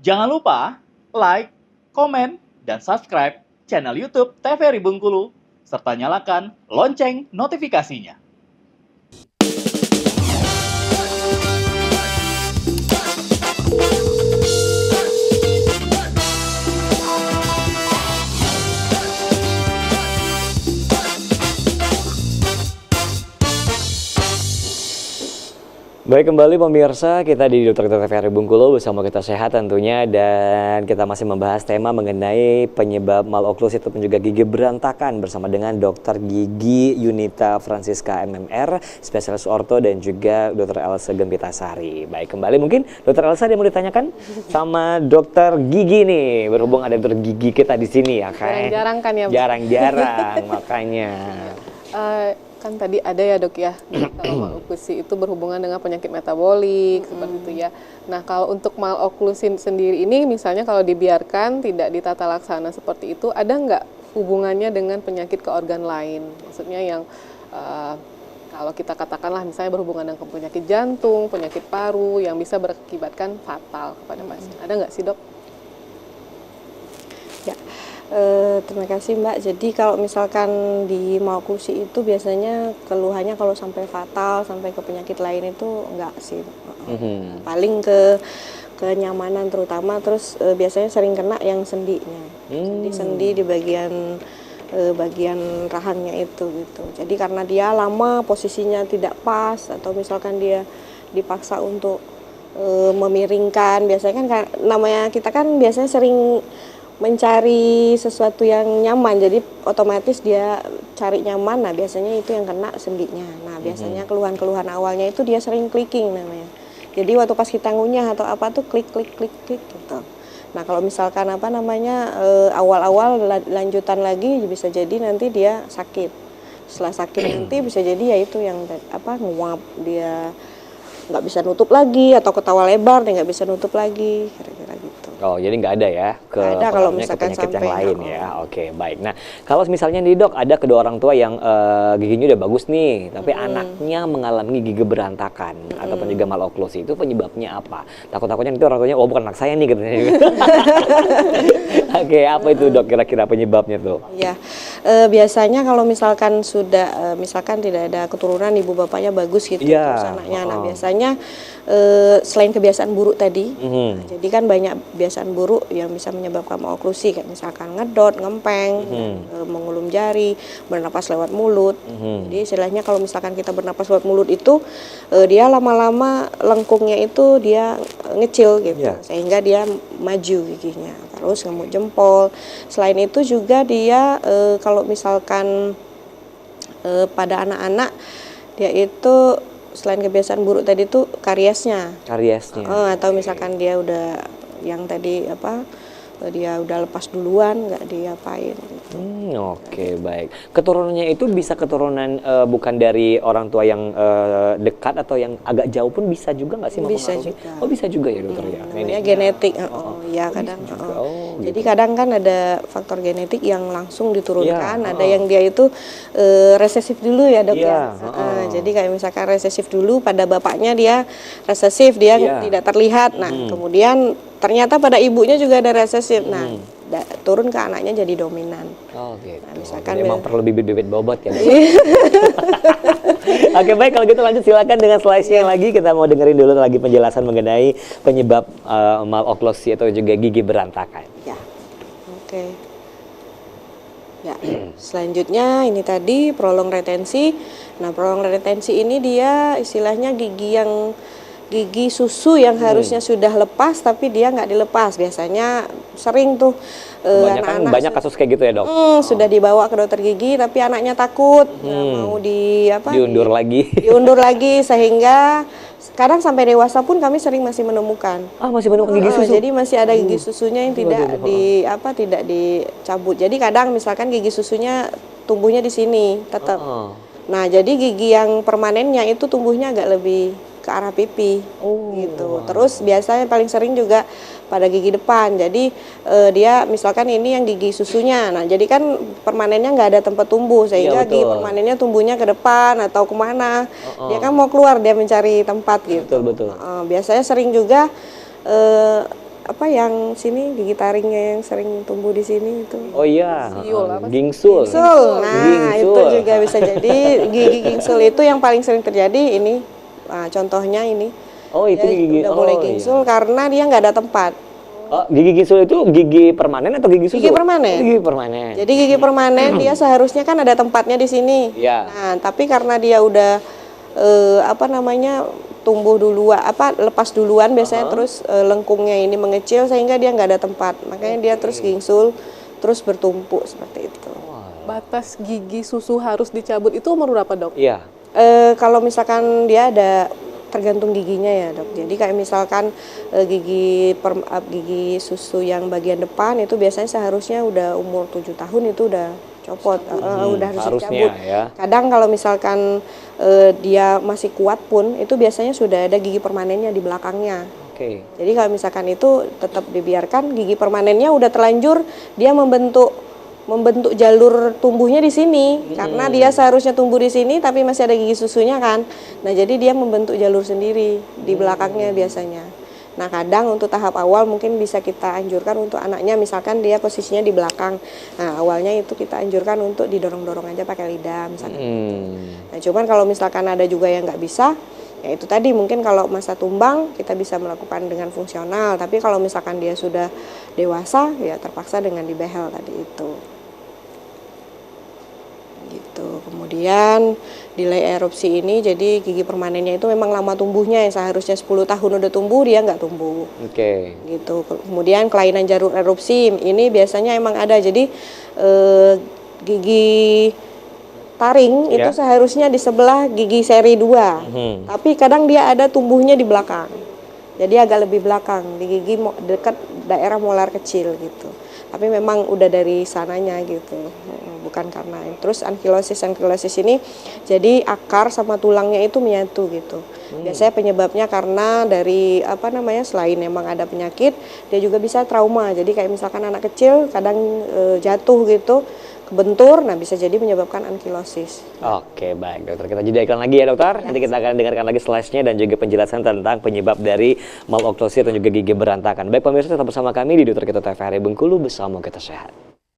Jangan lupa like, komen, dan subscribe channel YouTube TVRI Bengkulu, serta nyalakan lonceng notifikasinya. Baik, kembali pemirsa, kita di Dokter TVRI Bengkulu bersama Kita Sehat tentunya, dan kita masih membahas tema mengenai penyebab maloklusi ataupun juga gigi berantakan bersama dengan Dokter Gigi Yunita Francisca MMR, spesialis orto, dan juga Dokter Elsa Gempitasari. Baik, kembali mungkin Dokter Elsa ada yang mau ditanyakan sama Dokter Gigi nih, berhubung ada Dokter Gigi kita di sini ya kan? Jarang-jarang kan ya, Bu? Jarang-jarang makanya. Kan tadi ada ya dok ya, kalau maloklusi itu berhubungan dengan penyakit metabolik seperti itu ya. Nah kalau untuk maloklusi sendiri ini misalnya kalau dibiarkan tidak ditata laksana seperti itu, ada nggak hubungannya dengan penyakit ke organ lain? Maksudnya yang kalau kita katakanlah misalnya berhubungan dengan penyakit jantung, penyakit paru yang bisa berakibatkan fatal kepada pasien. Ada nggak sih dok? Ya, terima kasih Mbak. Jadi kalau misalkan di maloklusi itu biasanya keluhannya kalau sampai fatal, sampai ke penyakit lain itu enggak sih. Paling ke kenyamanan terutama, terus biasanya sering kena yang sendinya. Sendi di bagian rahangnya itu gitu. Jadi karena dia lama posisinya tidak pas, atau misalkan dia dipaksa untuk memiringkan, biasanya kan namanya kita kan biasanya sering mencari sesuatu yang nyaman, jadi otomatis dia cari nyaman. Nah biasanya itu yang kena sendinya. Nah biasanya keluhan-keluhan awalnya itu dia sering clicking namanya. Jadi waktu pas kita ngunyah atau apa tuh klik gitu. Nah kalau misalkan awal-awal lanjutan lagi bisa jadi nanti dia sakit. Setelah sakit nanti bisa jadi ya itu yang nguap, dia nggak bisa nutup lagi, atau ketawa lebar dia nggak bisa nutup lagi, kira-kira gitu. Oh, jadi nggak ada ya ke penyakit yang lain ya. Oke, baik. Nah, kalau misalnya nih dok, ada kedua orang tua yang giginya udah bagus nih, tapi anaknya mengalami gigi berantakan ataupun juga maloklusi, itu penyebabnya apa? Takut-takutnya itu orang tuanya, oh bukan anak saya nih katanya. Oke, apa itu dok kira-kira penyebabnya tuh? Ya, biasanya kalau misalkan sudah, misalkan tidak ada keturunan, ibu bapaknya bagus gitu, terus anaknya, nah biasanya selain kebiasaan buruk tadi, jadi kan banyak kebiasaan buruk yang bisa menyebabkan maloklusi, kayak misalkan ngedot, ngempeng, mengulum jari, bernapas lewat mulut. Jadi istilahnya kalau misalkan kita bernapas lewat mulut itu, dia lama-lama lengkungnya itu dia ngecil gitu, sehingga dia maju giginya. Terus ngemuk jempol. Selain itu juga dia kalau misalkan pada anak-anak, dia itu selain kebiasaan buruk tadi itu kariesnya. Atau misalkan dia udah yang tadi dia udah lepas duluan, nggak diapain gitu. Oke, baik. Keturunannya itu bisa keturunan bukan dari orang tua yang dekat atau yang agak jauh pun bisa juga nggak sih? Bisa juga. Oh bisa juga ya dokter ya? Namanya genetik. Ya kadang. Jadi kadang kan ada faktor genetik yang langsung diturunkan, ada yang dia itu resesif dulu ya dok ya. Jadi kayak misalkan resesif dulu pada bapaknya dia resesif, dia tidak terlihat. Nah kemudian ternyata pada ibunya juga ada resesif. Nah, turun ke anaknya jadi dominan. Oh gitu. Nah, misalkan memang perlu bibit-bibit bobot ya. Oke, baik, kalau gitu lanjut silakan dengan slide-nya lagi. Kita mau dengerin dulu lagi penjelasan mengenai penyebab maloklusi atau juga gigi berantakan. Ya. Oke. Ya, selanjutnya ini tadi prolong retensi. Nah, prolong retensi ini dia istilahnya gigi susu yang harusnya sudah lepas tapi dia nggak dilepas. Biasanya sering tuh anak-anak banyak kasus kayak gitu ya dok? Sudah dibawa ke dokter gigi tapi anaknya takut, nggak mau diundur lagi sehingga kadang sampai dewasa pun kami sering masih menemukan. Masih menemukan gigi susu? Jadi masih ada gigi susunya yang tidak dicabut. Jadi kadang misalkan gigi susunya tumbuhnya di sini tetap. Nah jadi gigi yang permanennya itu tumbuhnya agak lebih ke arah pipi gitu. Terus biasanya paling sering juga pada gigi depan. Jadi dia misalkan ini yang gigi susunya. Nah jadi kan permanennya nggak ada tempat tumbuh sehingga gigi permanennya tumbuhnya ke depan atau kemana. Dia kan mau keluar, dia mencari tempat gitu. Betul. Biasanya sering juga apa yang sini gigi taringnya yang sering tumbuh di sini itu. Oh iya, Siul apa sih? gingsul. Gingsul. Nah, Gingsul. itu juga bisa jadi gigi gingsul itu yang paling sering terjadi ini. Nah, contohnya ini. Oh itu Dia gigi. udah mulai Oh, gingsul iya. karena dia nggak ada tempat. Oh, gigi gingsul itu gigi permanen atau gigi susu? Gigi permanen. Gigi permanen. Jadi gigi permanen dia seharusnya kan ada tempatnya di sini. Iya. Nah, tapi karena dia udah apa namanya tumbuh duluan, lepas duluan biasanya terus lengkungnya ini mengecil sehingga dia nggak ada tempat. Makanya dia terus gingsul, terus bertumpuk seperti itu. Batas gigi susu harus dicabut itu umur berapa, Dok? Iya. Kalau misalkan dia ada tergantung giginya ya dok. Jadi kayak misalkan gigi susu yang bagian depan itu biasanya seharusnya udah umur 7 tahun itu udah copot, udah harus harusnya dicabut. ya. Kadang kalau misalkan dia masih kuat pun itu biasanya sudah ada gigi permanennya di belakangnya. Oke. Jadi kalau misalkan itu tetap dibiarkan gigi permanennya udah terlanjur dia membentuk jalur tumbuhnya di sini karena dia seharusnya tumbuh di sini tapi masih ada gigi susunya kan. Nah, jadi dia membentuk jalur sendiri di belakangnya biasanya. Nah, kadang untuk tahap awal mungkin bisa kita anjurkan untuk anaknya misalkan dia posisinya di belakang. Nah, awalnya itu kita anjurkan untuk didorong-dorong aja pakai lidah misalkan. Nah, cuman kalau misalkan ada juga yang nggak bisa, ya itu tadi mungkin kalau masa tumbang kita bisa melakukan dengan fungsional, tapi kalau misalkan dia sudah dewasa ya terpaksa dengan dibehel tadi itu. Gitu. Kemudian delay erupsi ini jadi gigi permanennya itu memang lama tumbuhnya, yang seharusnya 10 tahun udah tumbuh dia nggak tumbuh. Oke. Gitu. Kemudian kelainan jalur erupsi ini biasanya emang ada, jadi gigi taring itu seharusnya di sebelah gigi seri 2. Tapi kadang dia ada tumbuhnya di belakang. Jadi agak lebih belakang di gigi dekat daerah molar kecil gitu. Tapi memang udah dari sananya gitu. Bukan karena terus ankilosis ini jadi akar sama tulangnya itu menyatu gitu. Biasanya penyebabnya karena dari selain memang ada penyakit, dia juga bisa trauma. Jadi kayak misalkan anak kecil kadang jatuh gitu, kebentur, nah bisa jadi menyebabkan ankilosis. Oke, baik dokter. Kita jeda iklan lagi ya dokter. Nanti kita akan dengarkan lagi slide-nya dan juga penjelasan tentang penyebab dari maloklusi dan juga gigi berantakan. Baik pemirsa, tetap bersama kami di Dokter Kita TVRI Bengkulu, bersama kita sehat.